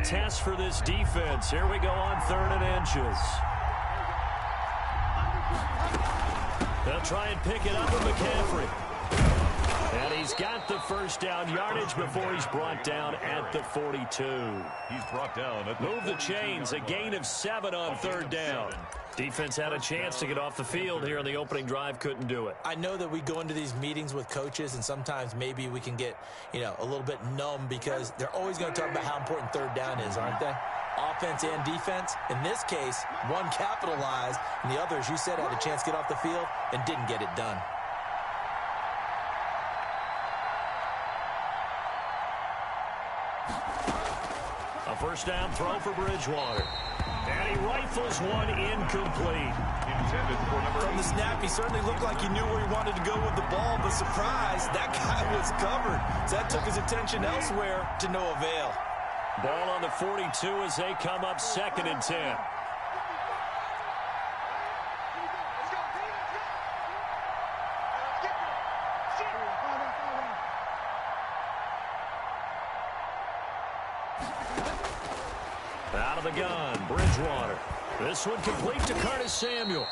test for this defense. Here we go on 3rd and inches. They'll try and pick it up with McCaffrey. And he's got the first down yardage before he's brought down at the 42. He's brought down at the Move the chains, a gain of 7 on 3rd down. Defense had a chance to get off the field here on the opening drive, couldn't do it. I know that we go into these meetings with coaches, and sometimes maybe we can get, a little bit numb because they're always going to talk about how important 3rd down is, aren't they? Offense and defense. In this case, one capitalized, and the other, as you said, had a chance to get off the field and didn't get it done. A first down throw for Bridgewater. And he rifles one incomplete. From the snap, he certainly looked like he knew where he wanted to go with the ball, but surprise, that guy was covered. So that took his attention elsewhere to no avail. Ball on the 42 as they come up 2nd and 10. Out of the gun, Bridgewater. This one complete to Curtis Samuel.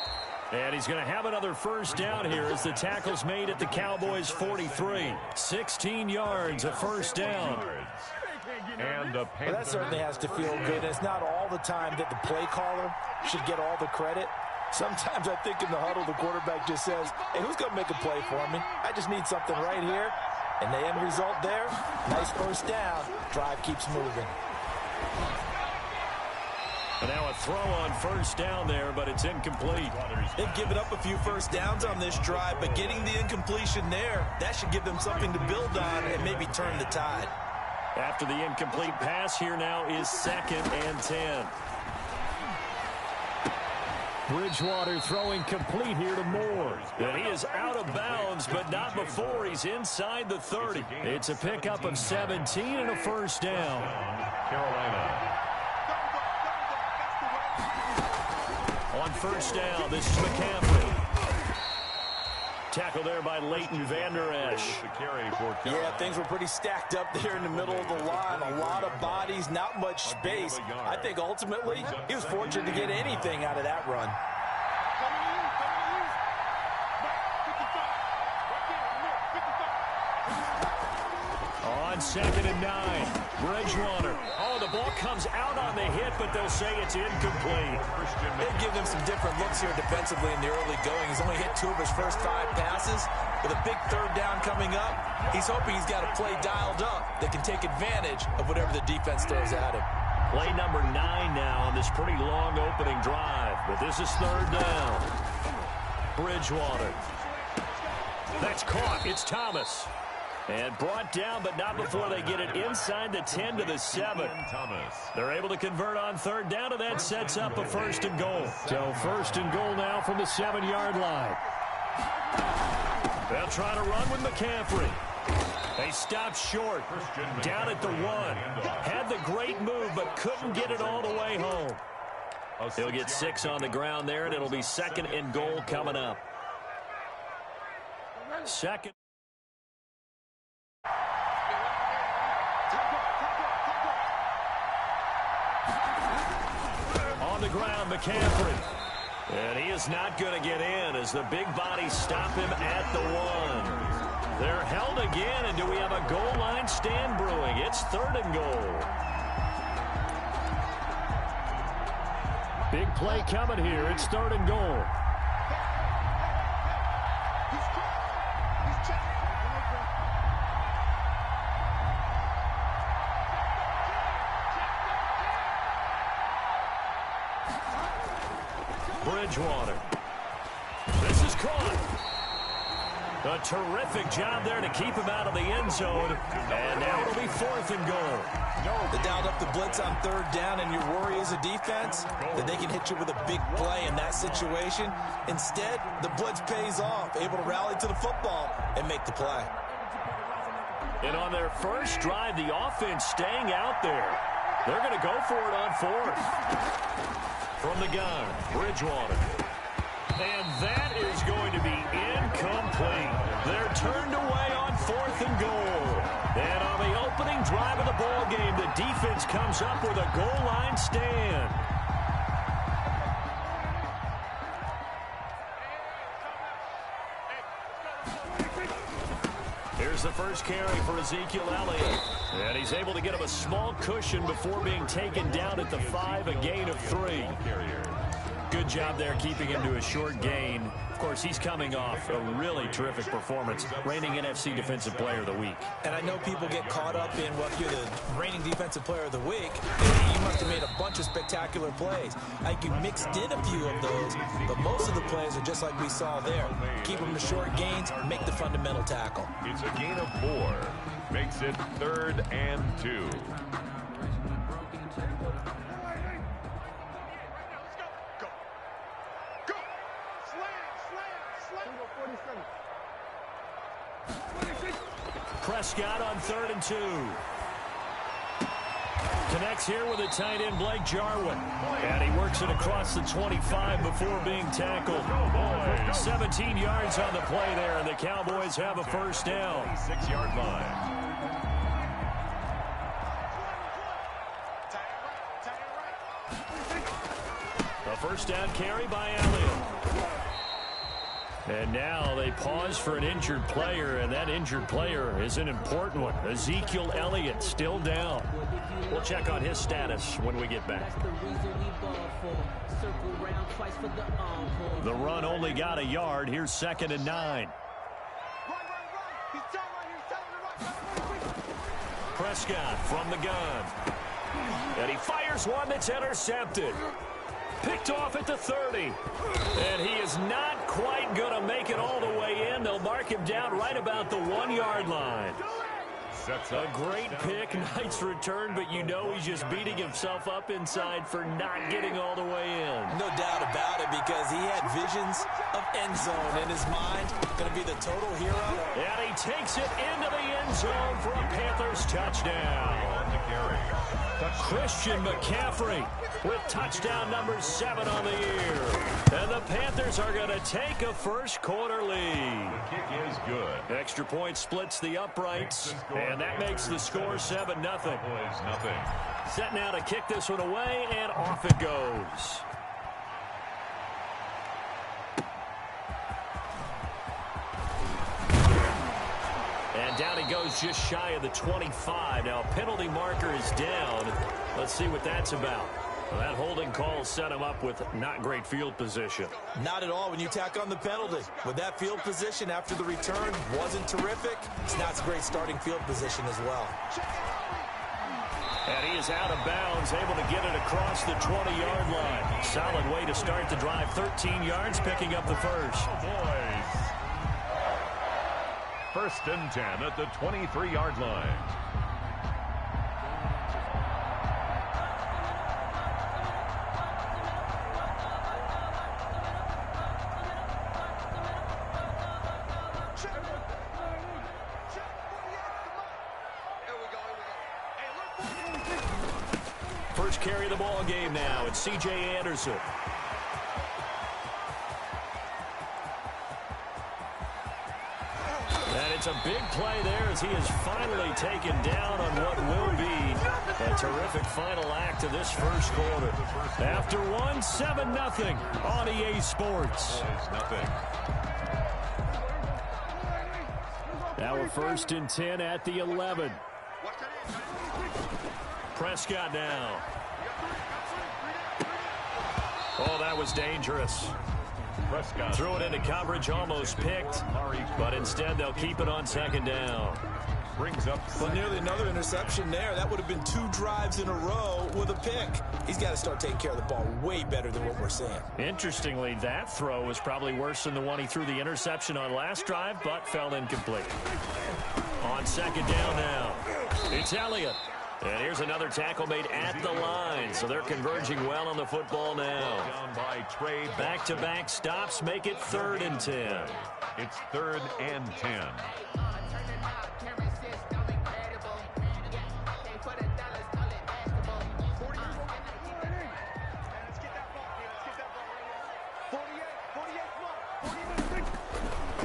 And he's going to have another first down here as the tackle's made at the Cowboys' 43. 16 yards, a first down. And well, that certainly has to feel good. It's not all the time that the play caller should get all the credit. Sometimes I think in the huddle, the quarterback just says, hey, who's going to make a play for me? I just need something right here. And the end result there, nice first down. Drive keeps moving. And now a throw on first down there, but it's incomplete. They've given up a few first downs on this drive, but getting the incompletion there, that should give them something to build on and maybe turn the tide. After the incomplete pass, here now is 2nd and 10. Bridgewater throwing complete here to Moore. And he is out of bounds, but not before he's inside the 30. It's a pickup of 17 and a first down. Carolina. On first down, this is McCaffrey. Tackle there by Leighton Vander Esch. Yeah, things were pretty stacked up there in the middle of the line. A lot of bodies, not much space. I think ultimately he was fortunate to get anything out of that run. On 2nd and 9, Bridgewater. Oh, the ball comes out on the hit, but they'll say it's incomplete. They give him some different looks here defensively in the early going. He's only hit 2 of his first 5 passes. With a big 3rd down coming up, he's hoping he's got a play dialed up that can take advantage of whatever the defense throws at him. Play number 9 now on this pretty long opening drive, but this is 3rd down. Bridgewater. That's caught. It's Thomas. And brought down, but not before they get it inside the 10 to the 7. They're able to convert on 3rd down, and that sets up a 1st and goal. So 1st and goal now from the 7-yard line. They'll try to run with McCaffrey. They stopped short. Down at the 1. Had the great move, but couldn't get it all the way home. He'll get 6 on the ground there, and it'll be 2nd and goal coming up. 2nd. On the ground, McCaffrey. And he is not going to get in as the big bodies stop him at the 1. They're held again, and do we have a goal line stand brewing? It's 3rd and goal. Big play coming here. It's 3rd and goal. Bridgewater. This is caught. A terrific job there to keep him out of the end zone. And now it'll be 4th and goal. They dialed up the blitz on 3rd down, and your worry as a defense that they can hit you with a big play in that situation. Instead, the blitz pays off, able to rally to the football and make the play. And on their first drive, the offense staying out there. They're going to go for it on 4th. From the gun, Bridgewater. And that is going to be incomplete. They're turned away on 4th and goal. And on the opening drive of the ball game, the defense comes up with a goal line stand. Here's the first carry for Ezekiel Elliott. And he's able to get him a small cushion before being taken down at the 5, a gain of 3. Good job there keeping him to a short gain. Of course, he's coming off a really terrific performance, reigning NFC Defensive Player of the Week. And I know people get caught up in, well, you're the reigning Defensive Player of the Week. You must have made a bunch of spectacular plays. I think you mixed in a few of those, but most of the plays are just like we saw there. Keep them to short gains, make the fundamental tackle. It's a gain of 4. Makes it 3rd and 2. Prescott on 3rd and 2. Connects here with a tight end, Blake Jarwin. And he works it across the 25 before being tackled. 17 yards on the play there, and the Cowboys have a first down. 6-yard line. A first down carry by Elliott. And now they pause for an injured player, and that injured player is an important one. Ezekiel Elliott still down. We'll check on his status when we get back. The run only got a yard. Here's 2nd and 9. Prescott from the gun. And he fires one that's intercepted. Picked off at the 30. And he is not quite going to make it all the way in. They'll mark him down right about the 1-yard line. A great pick, nice return, but you know he's just beating himself up inside for not getting all the way in. No doubt about it, because he had visions of end zone in his mind. Going to be the total hero. And he takes it into the end zone for a Panthers touchdown. Christian McCaffrey with touchdown number 7 on the year. And the Panthers are going to take a first-quarter lead. The kick is good. Extra point splits the uprights, and that makes the score 7-0. Nothing. Set now to kick this one away, and off it goes. And down he goes just shy of the 25. Now a penalty marker is down. Let's see what that's about. Well, that holding call set him up with not great field position. Not at all when you tack on the penalty. With that field position after the return wasn't terrific, it's not a great starting field position as well. And he is out of bounds, able to get it across the 20-yard line. Solid way to start the drive. 13 yards, picking up the first. Boys. 1st and 10 at the 23-yard line. First carry of the ball game now. It's C.J. Anderson. And it's a big play there as he is finally taken down on what will be a terrific final act of this first quarter. After 7-0 on EA Sports. Now a 1st and 10 at the 11. Prescott now. Oh, that was dangerous. Prescott threw it into coverage, almost picked, but instead they'll keep it on 2nd down. Brings up well, nearly another interception there. That would have been 2 drives in a row with a pick. He's got to start taking care of the ball way better than what we're seeing. Interestingly, that throw was probably worse than the one he threw the interception on last drive, but fell incomplete. On 2nd down now, it's Elliott. And here's another tackle made at the line. So they're converging well on the football now. Back-to-back stops make it 3rd and 10. It's 3rd and 10.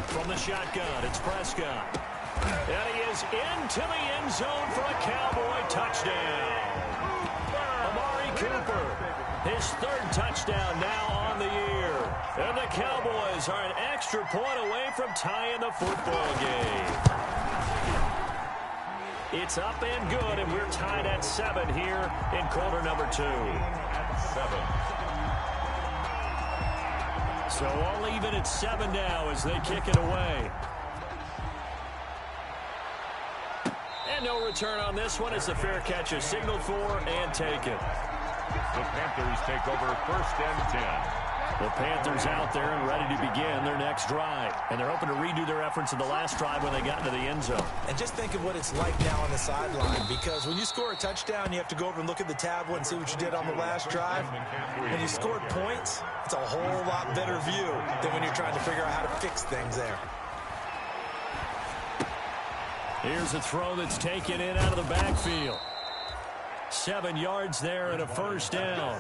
From the shotgun, it's Prescott. And he is into the end zone for a Cowboy touchdown. Amari Cooper, his third touchdown now on the year. And the Cowboys are an extra point away from tying the football game. It's up and good, and we're tied at 7 here in quarter number 2. At 7. So all even at 7 now as they kick it away. And no return on this one as the fair catch is signaled for and taken. The Panthers take over 1st and 10. The Panthers out there and ready to begin their next drive. And they're hoping to redo their efforts in the last drive when they got into the end zone. And just think of what it's like now on the sideline, because when you score a touchdown, you have to go over and look at the tablet and see what you did on the last drive. When you scored points, it's a whole lot better view than when you're trying to figure out how to fix things there. Here's a throw that's taken in out of the backfield. 7 yards there and a first down.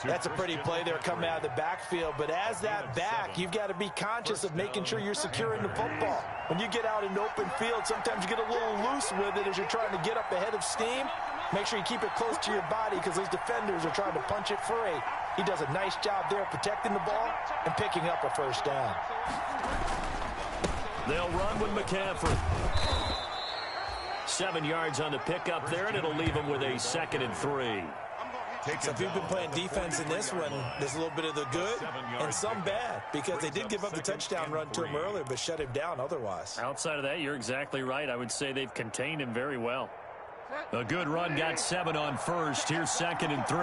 That's a pretty play there coming out of the backfield, but as that back, you've got to be conscious of making sure you're securing the football. When you get out in open field, sometimes you get a little loose with it as you're trying to get up ahead of steam. Make sure you keep it close to your body because those defenders are trying to punch it free. He does a nice job there protecting the ball and picking up a first down. They'll run with McCaffrey. 7 yards on the pickup there, and it'll leave them with a 2nd and 3. So if you've been playing defense in this one, there's a little bit of the good and some bad, because they did give up the touchdown run to him earlier but shut him down otherwise. Outside of that, you're exactly right. I would say they've contained him very well. A good run got 7 on first. Here's 2nd and 3.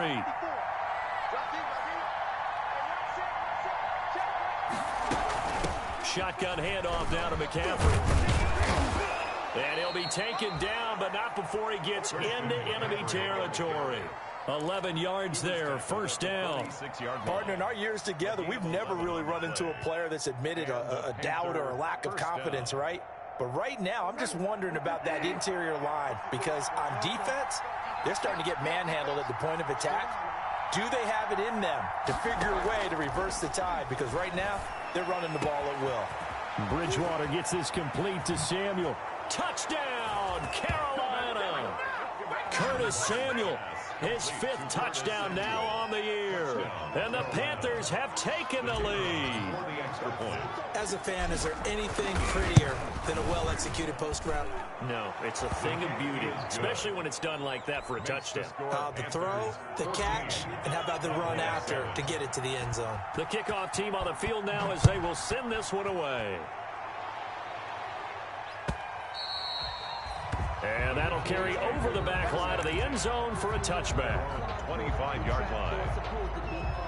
Shotgun handoff down to McCaffrey. And he'll be taken down, but not before he gets into enemy territory. 11 yards there, first down. Partner, in our years together, we've never really run into a player that's admitted a doubt or a lack of confidence, right? But right now, I'm just wondering about that interior line, because on defense, they're starting to get manhandled at the point of attack. Do they have it in them to figure a way to reverse the tide? Because right now, they're running the ball at will. Bridgewater gets this complete to Samuel. Touchdown, Carolina! Curtis Samuel, his 5th touchdown now on the year. And the Panthers have taken the lead. As a fan, is there anything prettier than a well-executed post route? No, it's a thing of beauty, especially when it's done like that for a touchdown. The throw, the catch, and how about the run after to get it to the end zone? The kickoff team on the field now as they will send this one away. And that'll carry over the back line of the end zone for a touchback. 25-yard line.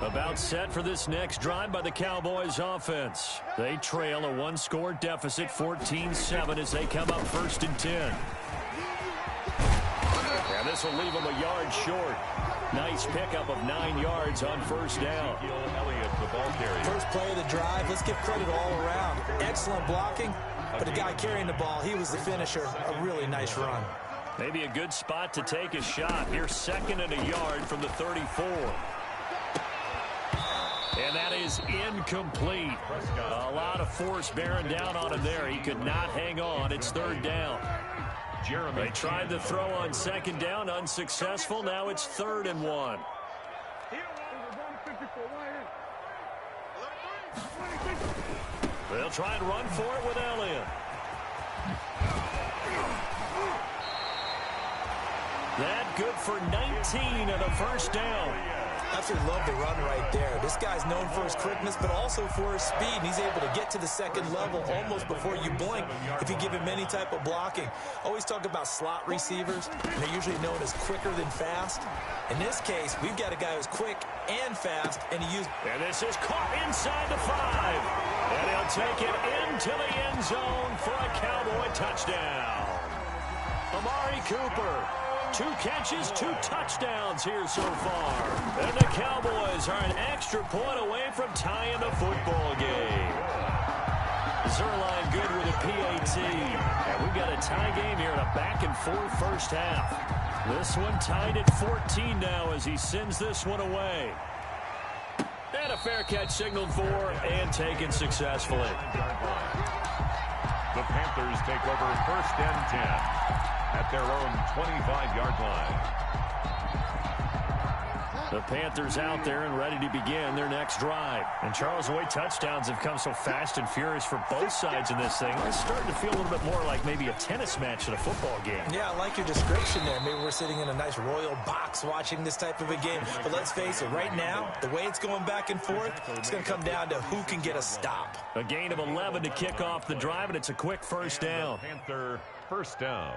About set for this next drive by the Cowboys offense. They trail a 1-score deficit, 14-7, as they come up 1st and 10. And this will leave them a yard short. Nice pickup of 9 yards on first down. Elliott, the ball carrier. First play of the drive, let's give credit all around. Excellent blocking. But the guy carrying the ball, he was the finisher. A really nice run. Maybe a good spot to take a shot. Here's 2nd and a yard from the 34. And that is incomplete. A lot of force bearing down on him there. He could not hang on. It's 3rd down. They tried the throw on 2nd down, unsuccessful. Now it's 3rd and 1. They'll try and run for it with Elliott. That good for 19 and a first down. Absolutely love the run right there. This guy's known for his quickness, but also for his speed. And he's able to get to the 2nd level almost before you blink if you give him any type of blocking. Always talk about slot receivers, and they're usually known as quicker than fast. In this case, we've got a guy who's quick and fast, and he used... And this is caught inside the 5. And he'll take it into the end zone for a Cowboy touchdown. Amari Cooper. 2 catches, 2 touchdowns here so far. And the Cowboys are an extra point away from tying the football game. Zerline good with a PAT. And we've got a tie game here in a back-and-forth first half. This one tied at 14 now as he sends this one away. And a fair catch signaled for and taken successfully. The Panthers take over 1st and 10 at their own 25-yard line. The Panthers out there and ready to begin their next drive. And Charles, the way touchdowns have come so fast and furious for both sides in this thing, it's starting to feel a little bit more like maybe a tennis match in a football game. Yeah, I like your description there. Maybe we're sitting in a nice royal box watching this type of a game. But let's face it, right now, the way it's going back and forth, it's going to come down to who can get a stop. A gain of 11 to kick off the drive, and it's a quick first down. Panther first down.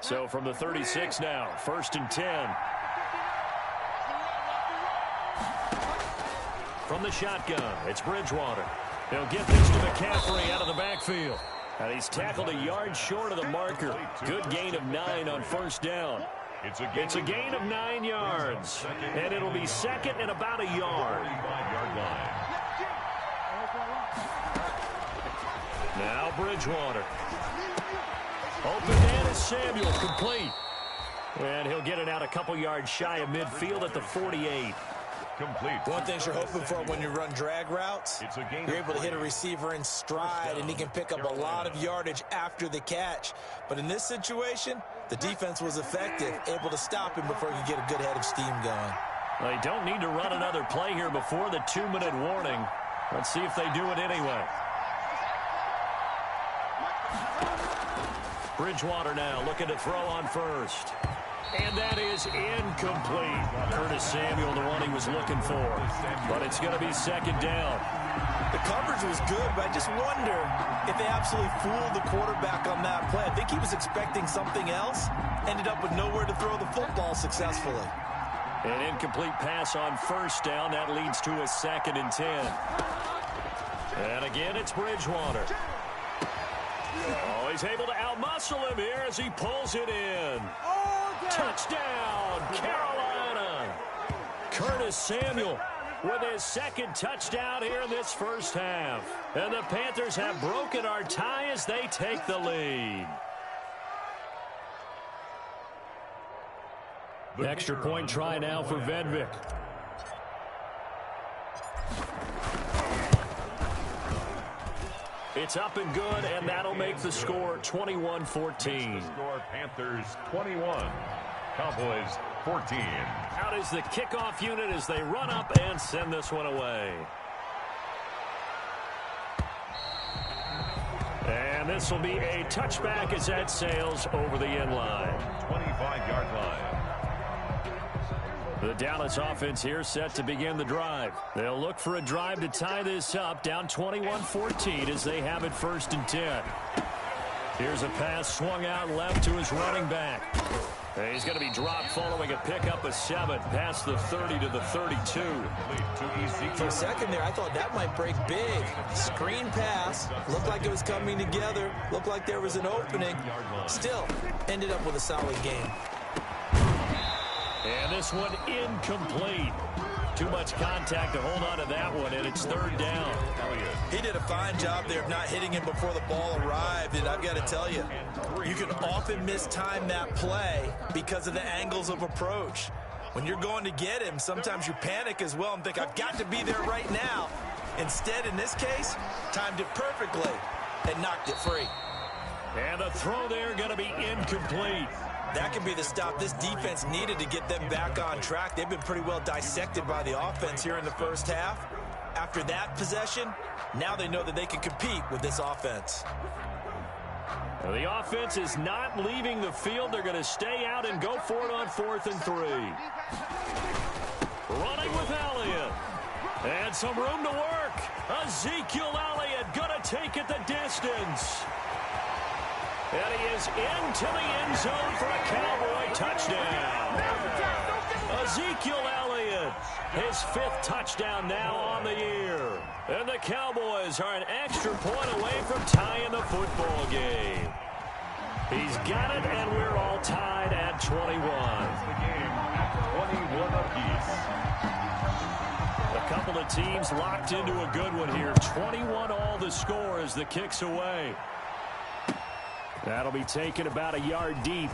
So from the 36 now, 1st and 10. From the shotgun, it's Bridgewater. He'll get this to McCaffrey out of the backfield. And he's tackled a yard short of the marker. Good gain of 9 on 1st down. It's a gain of 9 yards. And it'll be 2nd and about a yard. Now Bridgewater. Open man is Samuel, complete. And he'll get it out a couple yards shy of midfield at the 48. Complete. One thing you're hoping for when you run drag routes, you're able to hit a receiver in stride, and he can pick up a lot of yardage after the catch. But in this situation, the defense was effective, able to stop him before he could get a good head of steam going. They don't need to run another play here before the 2-minute warning. Let's see if they do it anyway. Bridgewater now looking to throw on 1st. And that is incomplete. Curtis Samuel, the one he was looking for. But it's going to be 2nd down. The coverage was good, but I just wonder if they absolutely fooled the quarterback on that play. I think he was expecting something else. Ended up with nowhere to throw the football successfully. An incomplete pass on 1st down. That leads to a 2nd and 10. And again, it's Bridgewater. Oh, he's able to outmuscle him here as he pulls it in. Touchdown, Carolina. Curtis Samuel with his 2nd touchdown here in this first half. And the Panthers have broken our tie as they take the lead. Extra point try now for Vedvik. It's up and good, and that'll make the score 21-14. Score Panthers 21, Cowboys 14. Out is the kickoff unit as they run up and send this one away. And this will be a touchback as that sails over the end line. 25-yard line. The Dallas offense here set to begin the drive. They'll look for a drive to tie this up, down 21-14 as they have it 1st and 10. Here's a pass swung out left to his running back. And he's going to be dropped following a pickup of 7 past the 30 to the 32. For a second there, I thought that might break big. Screen pass. Looked like it was coming together. Looked like there was an opening. Still, ended up with a solid game. And this one incomplete. Too much contact to hold on to that one, and it's 3rd down. He did a fine job there of not hitting him before the ball arrived, and I've got to tell you, you can often mistime that play because of the angles of approach. When you're going to get him, sometimes you panic as well and think, I've got to be there right now. Instead, in this case, timed it perfectly and knocked it free. And the throw there going to be incomplete. That could be the stop this defense needed to get them back on track. They've been pretty well dissected by the offense here in the first half. After that possession, now they know that they can compete with this offense. Well, the offense is not leaving the field. They're going to stay out and go for it on 4th and 3. Running with Elliott. And some room to work. Ezekiel Elliott going to take it the distance. And he is into the end zone for a Cowboy touchdown. Ezekiel Elliott, his 5th touchdown now on the year. And the Cowboys are an extra point away from tying the football game. He's got it, and we're all tied at 21. The game at 21 apiece. A couple of teams locked into a good one here. 21 all the score as the kick's away. That'll be taken about a yard deep.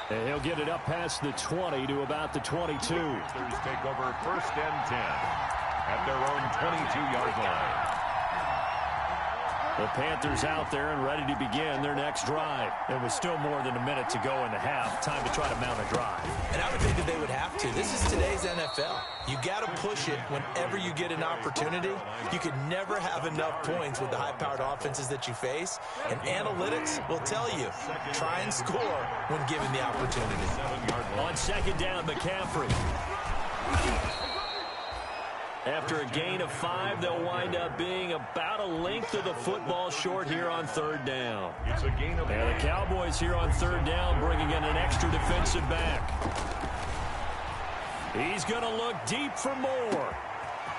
And he'll get it up past the 20 to about the 22. Panthers take over 1st and 10 at their own 22-yard line. The Panthers out there and ready to begin their next drive. It was still more than a minute to go in the half. Time to try to mount a drive. And I would think that they would have to. This is today's NFL. You got to push it whenever you get an opportunity. You can never have enough points with the high-powered offenses that you face. And analytics will tell you, try and score when given the opportunity. On second down, McCaffrey. After a gain of 5, they'll wind up being about a length of the football short here on third down. It's a gain of 8. And the Cowboys here on third down bringing in an extra defensive back. He's going to look deep for more.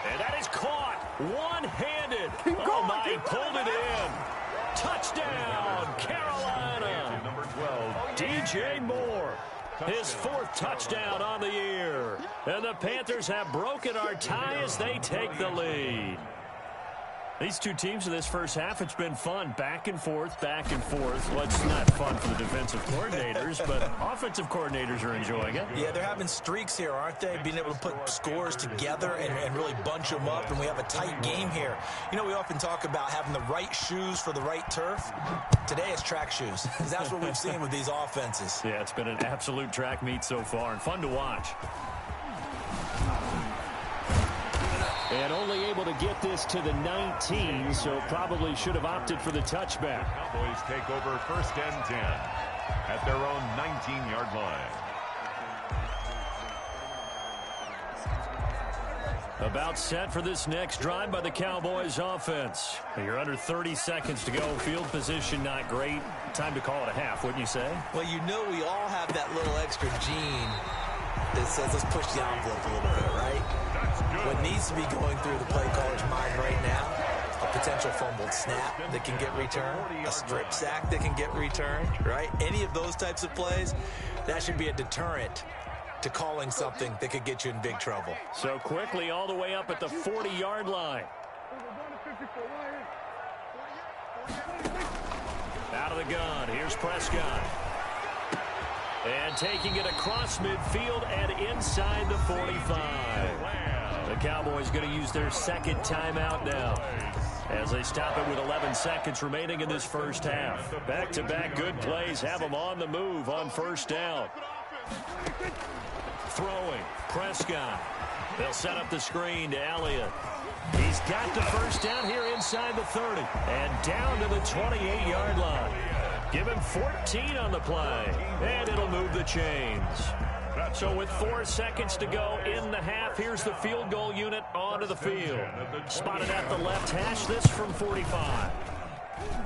And that is caught one-handed. Oh, my, he pulled it in. Touchdown, Carolina. Number 12. DJ Moore. His 4th touchdown on the year. And the Panthers have broken our tie as they take the lead. These two teams in this first half, it's been fun. Back and forth, back and forth. Well, it's not fun for the defensive coordinators, but offensive coordinators are enjoying it. Yeah, they're having streaks here, aren't they? Being able to put scores together and really bunch them up, and we have a tight game here. You know, we often talk about having the right shoes for the right turf. Today it's track shoes, because that's what we've seen with these offenses. Yeah, it's been an absolute track meet so far, and fun to watch. And only able to get this to the 19, so probably should have opted for the touchback. Cowboys take over first and 10 at their own 19-yard line. About set for this next drive by the Cowboys offense. You're under 30 seconds to go. Field position not great. Time to call it a half, wouldn't you say? Well, you know we all have that little extra gene that says let's push the envelope a little bit, right? What needs to be going through the play caller's mind right now, a potential fumbled snap that can get returned, a strip sack that can get returned, right? Any of those types of plays, that should be a deterrent to calling something that could get you in big trouble. So quickly all the way up at the 40-yard line. Out of the gun, here's Prescott. And taking it across midfield and inside the 45. The Cowboys going to use their second timeout now as they stop it with 11 seconds remaining in this first half. Back-to-back good plays have them on the move on first down. Throwing, Prescott. They'll set up the screen to Elliott. He's got the first down here inside the 30 and down to the 28-yard line. Give him 14 on the play, and it'll move the chains. So with 4 seconds to go in the half, here's the field goal unit onto the field. Spotted at the left hash, this from 45.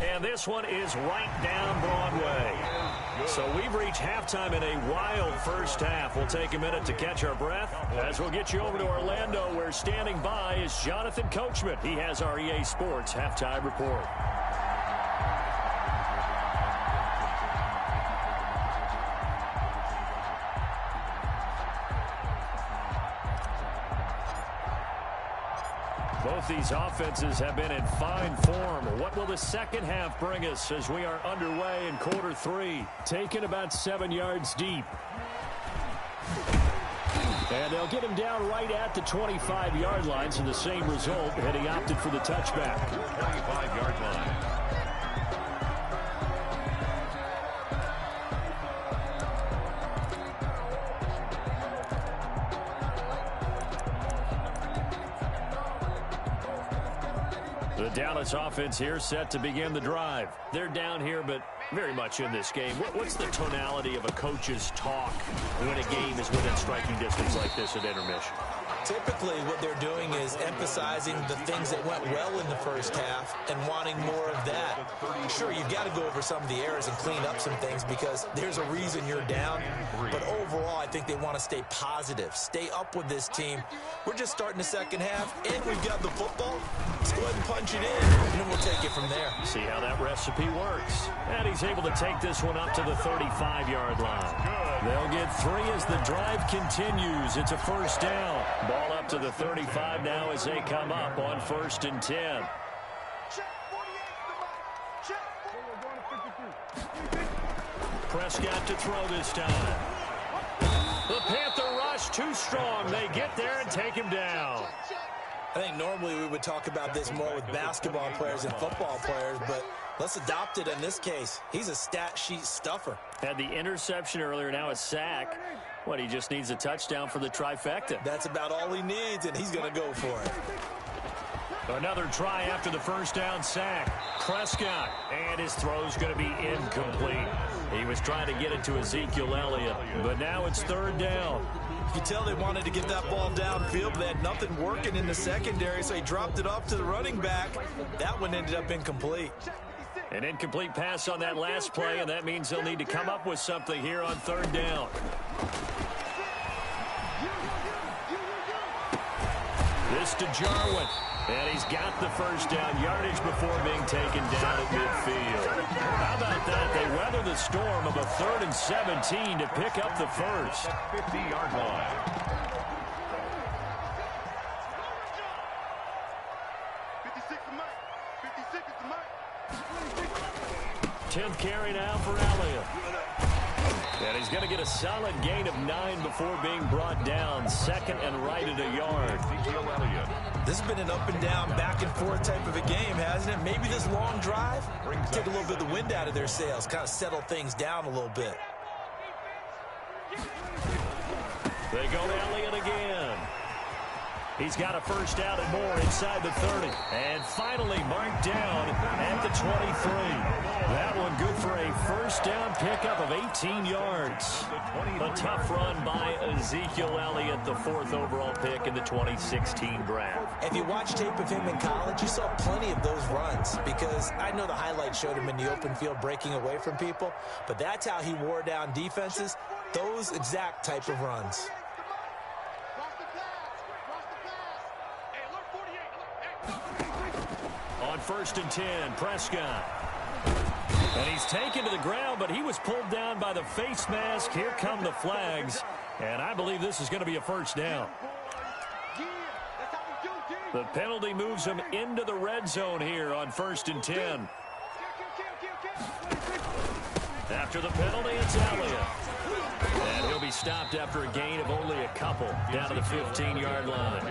And this one is right down Broadway. So we've reached halftime in a wild first half. We'll take a minute to catch our breath as we'll get you over to Orlando, where standing by is Jonathan Coachman. He has our EA Sports halftime report. Both these offenses have been in fine form. What will the second half bring us as we are underway in quarter 3? Taken about 7 yards deep. And they'll get him down right at the 25-yard line, so the same result, and he opted for the touchback. 25-yard line. The Dallas offense here set to begin the drive. They're down here, but very much in this game. What's the tonality of a coach's talk when a game is within striking distance like this at intermission? Typically, what they're doing is emphasizing the things that went well in the first half and wanting more of that. Sure, you've got to go over some of the errors and clean up some things because there's a reason you're down. But overall, I think they want to stay positive, stay up with this team. We're just starting the second half, and we've got the football. Let's go ahead and punch it in, and then we'll take it from there. See how that recipe works. And he's able to take this one up to the 35-yard line. They'll get 3 as the drive continues. It's a first down. Ball up to the 35 now as they come up on 1st and 10. Prescott to throw this time. The Panther rush too strong. They get there and take him down. I think normally we would talk about this more with basketball players than football players, but let's adopt it in this case. He's a stat sheet stuffer. Had the interception earlier, now a sack. What, he just needs a touchdown for the trifecta. That's about all he needs, and he's going to go for it. Another try after the first down sack. Prescott, and his throw's going to be incomplete. He was trying to get it to Ezekiel Elliott, but now it's third down. You can tell they wanted to get that ball downfield, but they had nothing working in the secondary, so he dropped it off to the running back. That one ended up incomplete. An incomplete pass on that last play, and that means they'll need to come up with something here on third down. This to Jarwin, and he's got the first down yardage before being taken down at midfield. How about that? They weather the storm of a 3rd and 17 to pick up the first. 50-yard line. 10th carry now for Elliott. And he's going to get a solid gain of 9 before being brought down. 2nd and right at a yard. This has been an up and down, back and forth type of a game, hasn't it? Maybe this long drive take a little bit of the wind out of their sails, kind of settle things down a little bit. They go to Elliott again. He's got a first down and more inside the 30. And finally marked down at the 23. That one good for a first down pickup of 18 yards. A tough run by Ezekiel Elliott, the 4th overall pick in the 2016 draft. If you watch tape of him in college, you saw plenty of those runs, because I know the highlights showed him in the open field breaking away from people, but that's how he wore down defenses, those exact type of runs. On 1st and 10, Prescott. And he's taken to the ground, but he was pulled down by the face mask. Here come the flags, and I believe this is going to be a first down. The penalty moves him into the red zone here on 1st and 10. After the penalty, it's Elliott. And he'll be stopped after a gain of only a couple, down to the 15-yard line.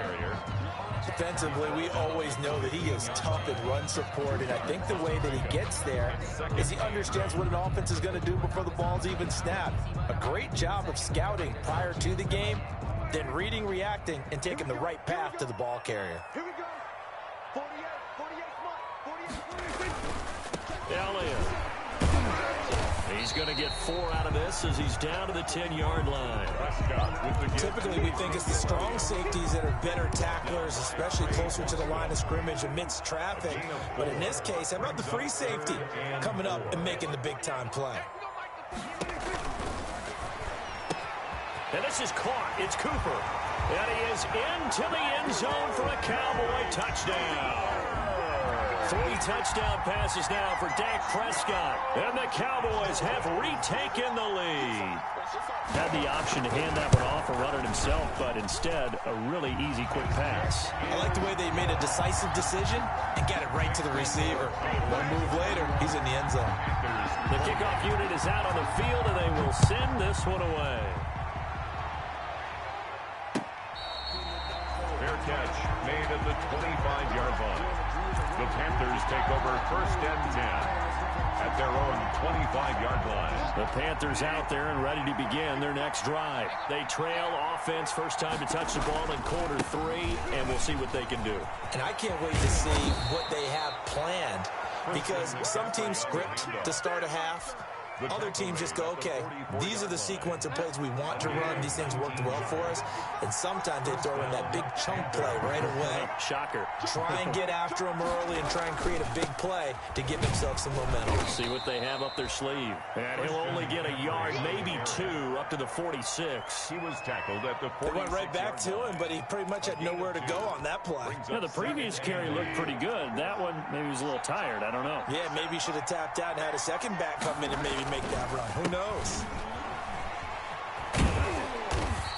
Defensively, we always know that he is tough in run support, and I think the way that he gets there is he understands what an offense is going to do before the ball's even snapped. A great job of scouting prior to the game, then reading, reacting, and taking the right path to the ball carrier. Here we go. 48. Elliott. He's going to get 4 out of this as he's down to the 10-yard line. Typically, we think it's the strong safeties that are better tacklers, especially closer to the line of scrimmage amidst traffic. But in this case, how about the free safety coming up and making the big-time play? And this is caught. It's Cooper. And he is into the end zone for a Cowboy touchdown. 3 touchdown passes now for Dak Prescott. And the Cowboys have retaken the lead. Had the option to hand that one off or run it himself, but instead, a really easy, quick pass. I like the way they made a decisive decision and got it right to the receiver. One move later, he's in the end zone. The kickoff unit is out on the field, and they will send this one away. Fair catch made at the 25-yard line. The Panthers take over 1st and 10 at their own 25-yard line. The Panthers out there and ready to begin their next drive. They trail offense, first time to touch the ball in quarter 3, and we'll see what they can do. And I can't wait to see what they have planned, because some teams script to start a half. Other teams just go, okay, these are the sequence of plays we want to run. These things worked well for us. And sometimes they throw in that big chunk play right away. Shocker. Try and get after them early and try and create a big play to give themselves some momentum. See what they have up their sleeve. And he'll only get a yard, maybe 2, up to the 46. He was tackled at the 46. They went right back to him, but he pretty much had nowhere to go on that play. Yeah, the previous carry looked pretty good. That one, maybe he was a little tired. I don't know. Yeah, maybe he should have tapped out and had a second back come in and maybe make that run. Who knows?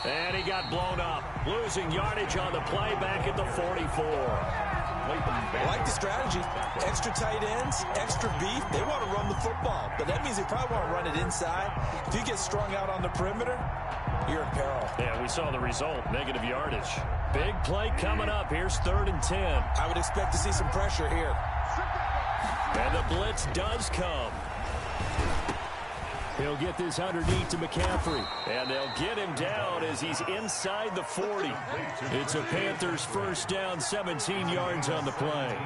And he got blown up. Losing yardage on the play back at the 44. I like the strategy. Extra tight ends, extra beef. They want to run the football, but that means they probably want to run it inside. If you get strung out on the perimeter, you're in peril. Yeah, we saw the result, negative yardage. Big play coming up. Here's 3rd and 10. I would expect to see some pressure here. And the blitz does come. He'll get this underneath to McCaffrey. And they'll get him down as he's inside the 40. It's a Panthers first down, 17 yards on the play.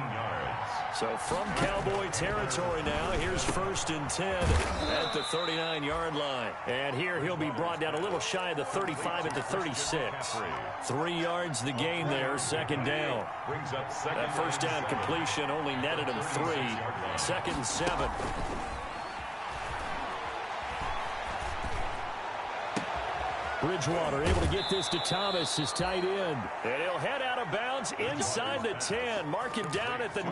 So from Cowboy territory now, here's 1st and 10 at the 39-yard line. And here he'll be brought down a little shy of the 35 at the 36. 3 yards the gain there, 2nd down. That first down completion only netted him 3. 2nd and 7. Bridgewater able to get this to Thomas, his tight end. And he'll head out of bounds inside the 10. Mark him down at the 9.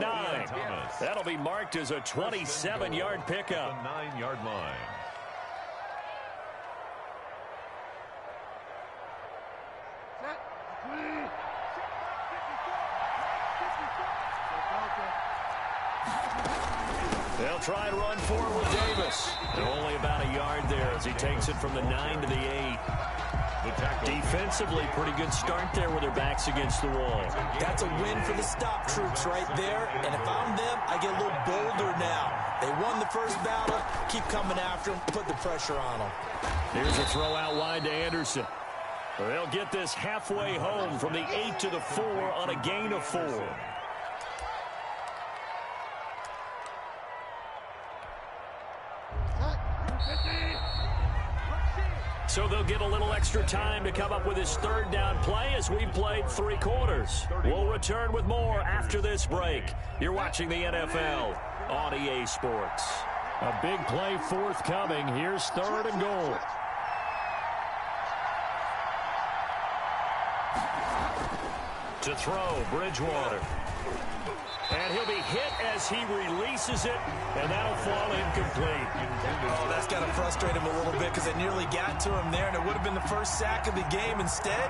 That'll be marked as a 27-yard pickup. The 9-yard line. They'll try and run forward with Davis. Only about a yard there as he takes it from the 9 to the 8. Defensively, pretty good start there with their backs against the wall. That's a win for the stop troops right there. And if I'm them, I get a little bolder now. They won the first battle. Keep coming after them. Put the pressure on them. Here's a throw out wide to Anderson. They'll get this halfway home from the 8 to the 4 on a gain of 4. So they'll get a little extra time to come up with his 3rd down play as we've played 3 quarters. We'll return with more after this break. You're watching the NFL on EA Sports. A big play forthcoming. Here's 3rd and goal. To throw, Bridgewater. And he'll be hit as he releases it, and that'll fall incomplete. Oh, that's got to frustrate him a little bit because they nearly got to him there, and it would have been the first sack of the game. Instead,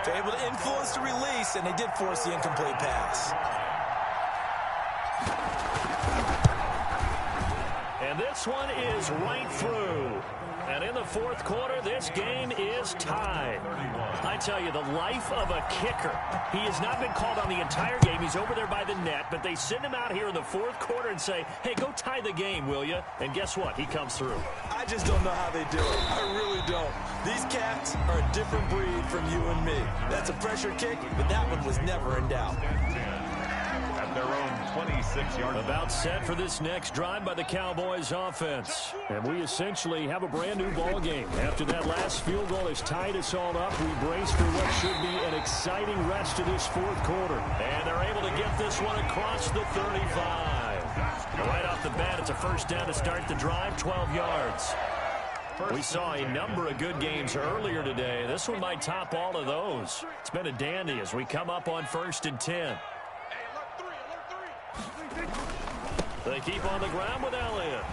they're able to influence the release, and they did force the incomplete pass. And this one is right through. And in the 4th quarter, this game is tied. I tell you, the life of a kicker. He has not been called on the entire game. He's over there by the net, but they send him out here in the 4th quarter and say, hey, go tie the game, will you? And guess what? He comes through. I just don't know how they do it. I really don't. These cats are a different breed from you and me. That's a pressure kick, but that one was never in doubt. At their own 26-yard line. About set for this next drive by the Cowboys offense. And we essentially have a brand new ball game. After that last field goal has tied us all up, we brace for what should be an exciting rest of this 4th quarter. And they're able to get this one across the 35. Right off the bat, it's a first down to start the drive, 12 yards. We saw a number of good games earlier today. This one might top all of those. It's been a dandy as we come up on 1st and 10. They keep on the ground with Elliott.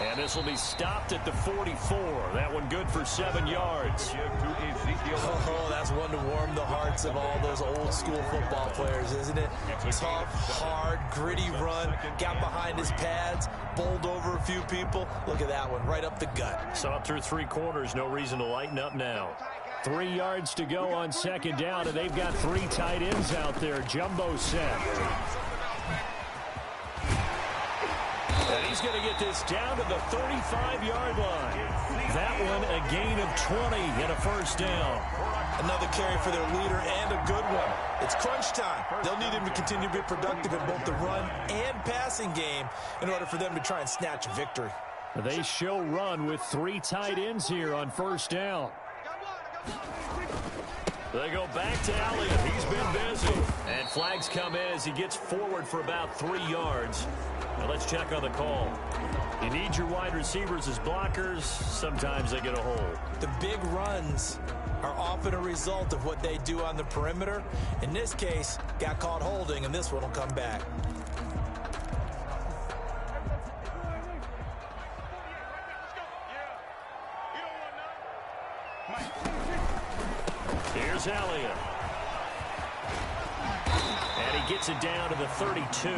And this will be stopped at the 44. That one good for 7 yards. Oh, that's one to warm the hearts of all those old school football players, isn't it? Tough, hard, gritty run. Got behind his pads, bowled over a few people. Look at that one, right up the gut. Saw it through 3 quarters. No reason to lighten up now. 3 yards to go on 2nd down, and they've got 3 tight ends out there. Jumbo set. And he's going to get this down to the 35-yard line. That one a gain of 20 and a first down. Another carry for their leader and a good one. It's crunch time. They'll need him to continue to be productive in both the run and passing game in order for them to try and snatch a victory. They show run with 3 tight ends here on first down. They go back to Elliott. He's been busy. And flags come in as he gets forward for about 3 yards. Now let's check on the call. You need your wide receivers as blockers. Sometimes they get a hold. The big runs are often a result of what they do on the perimeter. In this case, got caught holding, and this one will come back. Here's Elliott. And he gets it down to the 32.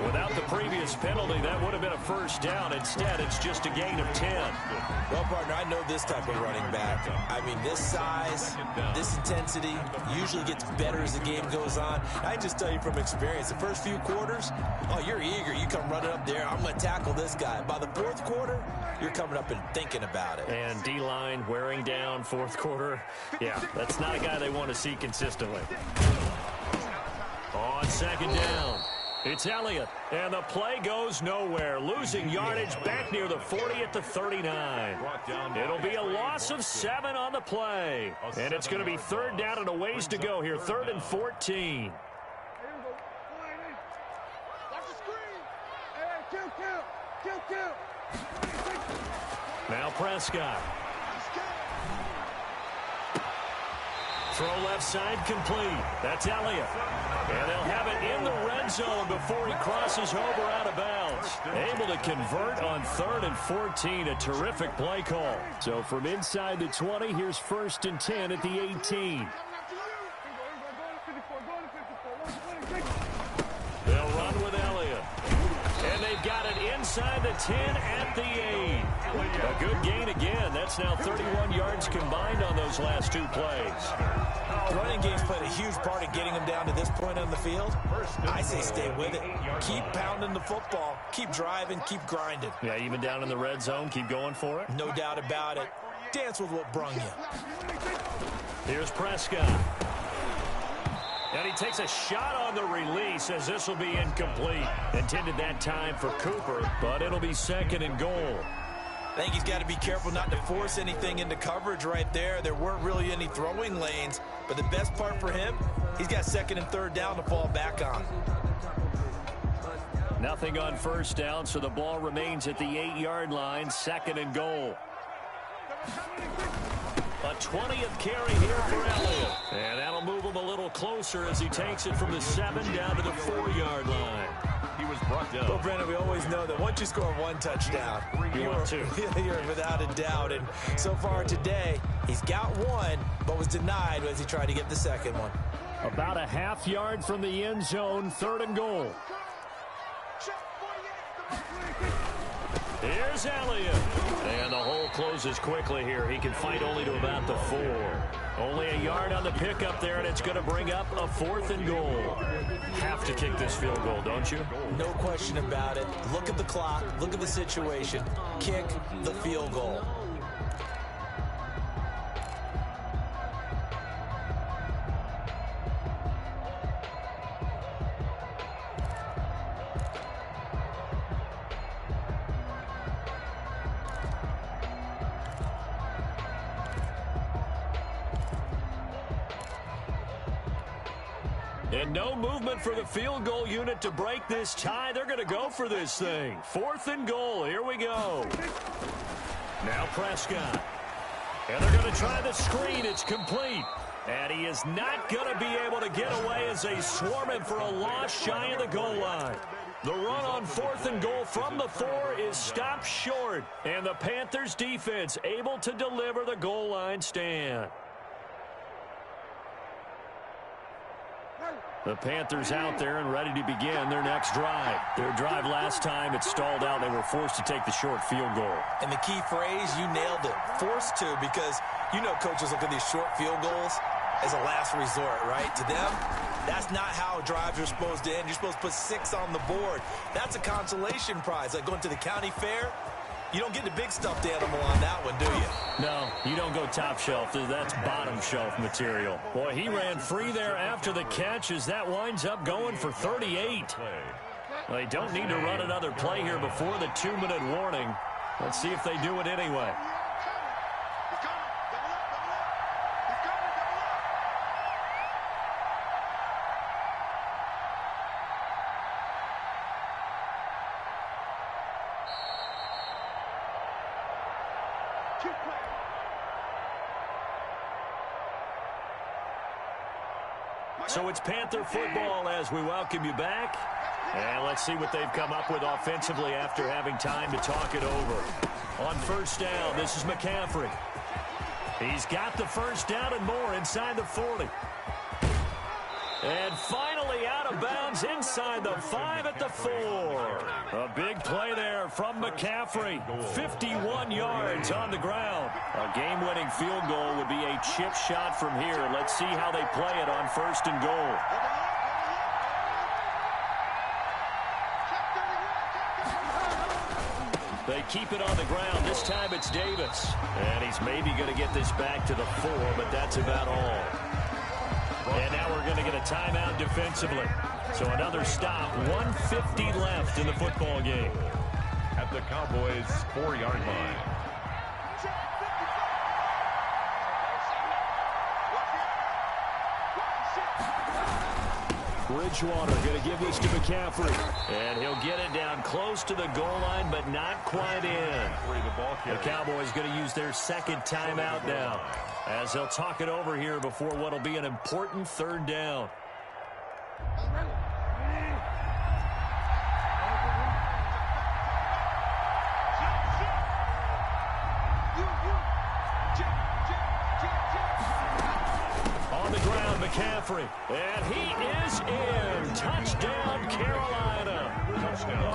Without the previous penalty, that would have been a first down. Instead, it's just a gain of 10. Well, partner, I know this type of running back. I mean, this size, this intensity usually gets better as the game goes on. I just tell you from experience, the first few quarters, oh, you're eager. You come running up there, I'm going to tackle this guy. By the fourth quarter, you're coming up and thinking about it. And D-line wearing down fourth quarter. Yeah, that's not a guy they want to see consistently. On second down, it's Elliott, and the play goes nowhere. Losing yardage back near the 40 at the 39. It'll be a loss of 7 on the play. And it's going to be third down and a ways to go here, 3rd and 14. Now Prescott. Throw left side complete. That's Elliott. And they'll have it in the red zone before he crosses over out of bounds. Able to convert on 3rd and 14. A terrific play call. So from inside the 20, here's 1st and 10 at the 18. They'll run with Elliott. And they've got it inside the 10 at the 8. A good gain again. That's now 31 yards combined on those last 2 plays. The running game's played a huge part in getting them down to this point on the field. I say stay with it. Keep pounding the football. Keep driving. Keep grinding. Yeah, even down in the red zone, keep going for it. No doubt about it. Dance with what brung you. Here's Prescott. And he takes a shot on the release as this will be incomplete. Intended that time for Cooper, but it'll be 2nd and goal. I think he's got to be careful not to force anything into coverage right there. There weren't really any throwing lanes, but the best part for him, he's got 2nd and 3rd down to fall back on. Nothing on 1st down, so the ball remains at the 8-yard line, 2nd and goal. A 20th carry here for Elliott. And that'll move him a little closer as he takes it from the 7 down to the 4-yard line. He was brought down. Well, Brandon, we always know that once you score 1 touchdown, you're without a doubt. And so far today, he's got 1, but was denied as he tried to get the 2nd one. About a half yard from the end zone, 3rd and goal. Here's Elliott. And the hole closes quickly here. He can fight only to about the 4. Only a yard on the pickup there, and it's going to bring up a 4th and goal. Have to kick this field goal, don't you? No question about it. Look at the clock. Look at the situation. Kick the field goal. And no movement for the field goal unit to break this tie. They're going to go for this thing. 4th and goal. Here we go. Now Prescott. And they're going to try the screen. It's complete. And he is not going to be able to get away as they swarm him for a loss shy of the goal line. The run on 4th and goal from the 4 is stopped short. And the Panthers defense able to deliver the goal line stand. The Panthers out there and ready to begin their next drive. Their drive last time, it stalled out. They were forced to take the short field goal. And the key phrase, you nailed it. Forced to, because you know coaches look at these short field goals as a last resort, right? To them, that's not how drives are supposed to end. You're supposed to put 6 on the board. That's a consolation prize. Like going to the county fair, you don't get the big stuffed animal on that one, do you? No, you don't go top shelf. That's bottom shelf material. Boy, he ran free there after the catch as that winds up going for 38. They don't need to run another play here before the 2-minute warning. Let's see if they do it anyway. So it's Panther football as we welcome you back. And let's see what they've come up with offensively after having time to talk it over. On 1st down, this is McCaffrey. He's got the 1st down and more inside the 40. And finally out of bounds inside the 5 at the 4. A big play there from McCaffrey. 51 yards on the ground. A game-winning field goal would be a chip shot from here. Let's see how they play it on 1st and goal. They keep it on the ground. This time it's Davis. And he's maybe going to get this back to the 4, but that's about all. And now we're going to get a timeout defensively. So another stop. 1:50 left in the football game. At the Cowboys' 4-yard line. Bridgewater going to give this to McCaffrey. And he'll get it down close to the goal line, but not quite in. The Cowboys going to use their second timeout now, as they'll talk it over here before what will be an important 3rd down. On the ground, McCaffrey. And he is in. Touchdown, Carolina.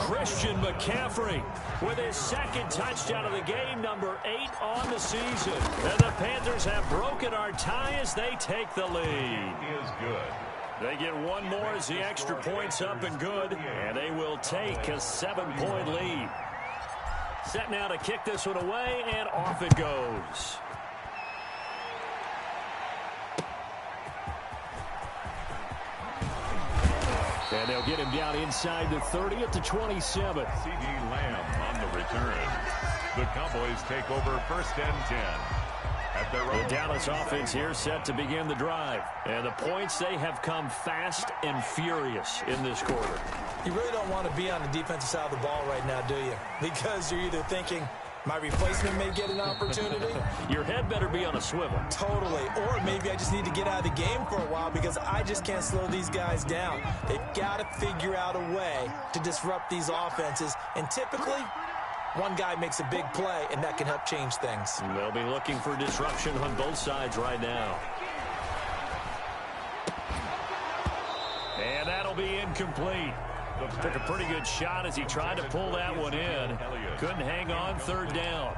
Christian McCaffrey with his 2nd touchdown of the game, number 8 on the season. And the Panthers have broken our tie as they take the lead. He is good. They get one more as the extra point's up and good, and they will take a 7-point lead. Set now to kick this one away, and off it goes. And they'll get him down inside the 30 at the 27. C.D. Lamb on the return. The Cowboys take over 1st and 10. At their own. The Dallas offense here set to begin the drive. And the points, they have come fast and furious in this quarter. You really don't want to be on the defensive side of the ball right now, do you? Because you're either thinking, my replacement may get an opportunity. Your head better be on a swivel. Totally. Or maybe I just need to get out of the game for a while because I just can't slow these guys down. They've got to figure out a way to disrupt these offenses. And typically, one guy makes a big play, and that can help change things. They'll be looking for disruption on both sides right now. And that'll be incomplete. Took a pretty good shot as he tried to pull that one in. Couldn't hang on 3rd down.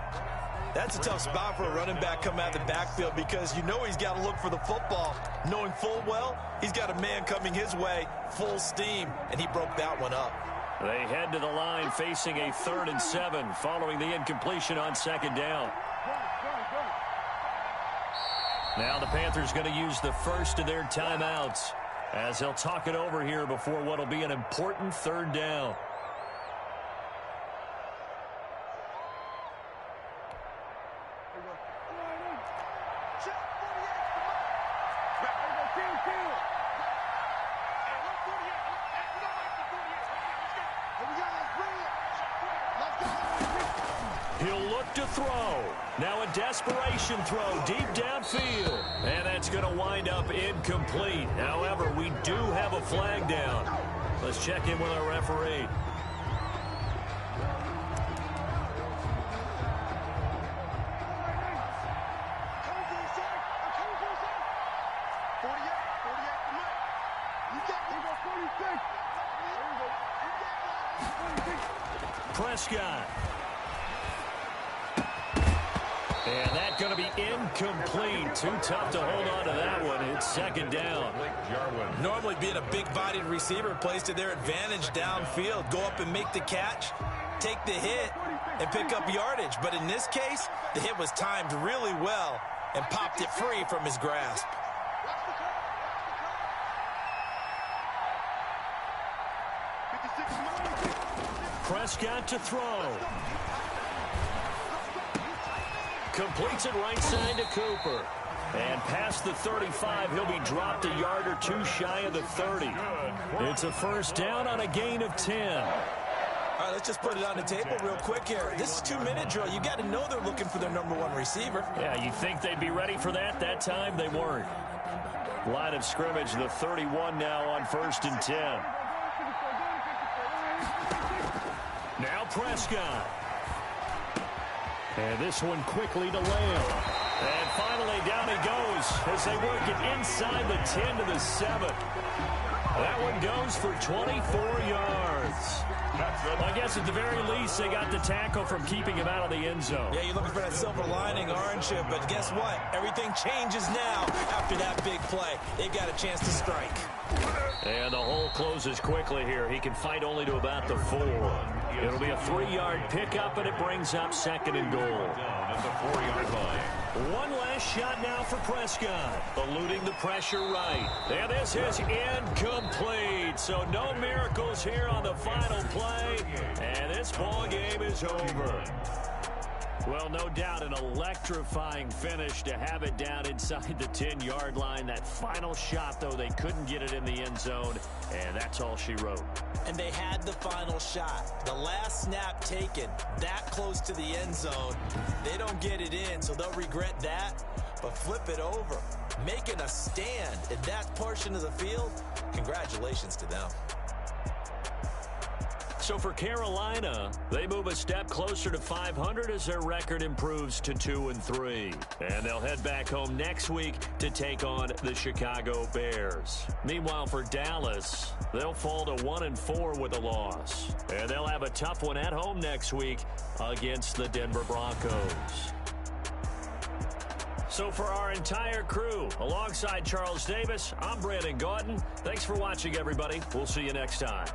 That's a tough spot for a running back coming out of the backfield because you know he's got to look for the football, knowing full well he's got a man coming his way full steam, and he broke that one up. They head to the line facing a 3rd and 7 following the incompletion on 2nd down. Now the Panthers going to use the first of their timeouts, as they'll talk it over here before what will be an important 3rd down. He'll look to throw. Now a desperation throw deep downfield. And that's going to wind up incomplete. However, we do have a flag down. Let's check in with our referee. Prescott. And that's going to be incomplete. Too tough to hold on to that one. It's 2nd down. Normally being a big-bodied receiver plays to their advantage downfield. Go up and make the catch, take the hit, and pick up yardage. But in this case, the hit was timed really well and popped it free from his grasp. Prescott to throw. Completes it right side to Cooper. And past the 35, he'll be dropped a yard or two shy of the 30. It's a 1st down on a gain of 10. All right, let's just put it on the table real quick here. This is 2-minute drill. You got to know they're looking for their #1 receiver. Yeah, you'd think they'd be ready for that. That time they weren't. Line of scrimmage, the 31 now on 1st and 10. Now Prescott. And this one quickly to Lamb. And finally, down he goes as they work it inside the 10 to the 7. That one goes for 24 yards. Well, I guess at the very least, they got the tackle from keeping him out of the end zone. Yeah, you're looking for that silver lining, aren't you? But guess what? Everything changes now after that big play. They've got a chance to strike. And the hole closes quickly here. He can fight only to about the 4. It'll be a 3-yard pickup, and it brings up 2nd and goal. Down at the 4-yard line. One last shot now for Prescott. Eluding the pressure right. And this is incomplete. So no miracles here on the final play. And this ball game is over. Well, no doubt an electrifying finish to have it down inside the 10-yard line. That final shot, though, they couldn't get it in the end zone, and that's all she wrote. And they had the final shot. The last snap taken that close to the end zone. They don't get it in, so they'll regret that. But flip it over, making a stand in that portion of the field, congratulations to them. So for Carolina, they move a step closer to 500 as their record improves to 2-3. And they'll head back home next week to take on the Chicago Bears. Meanwhile, for Dallas, they'll fall to 1-4 with a loss. And they'll have a tough one at home next week against the Denver Broncos. So for our entire crew, alongside Charles Davis, I'm Brandon Gaudin. Thanks for watching, everybody. We'll see you next time.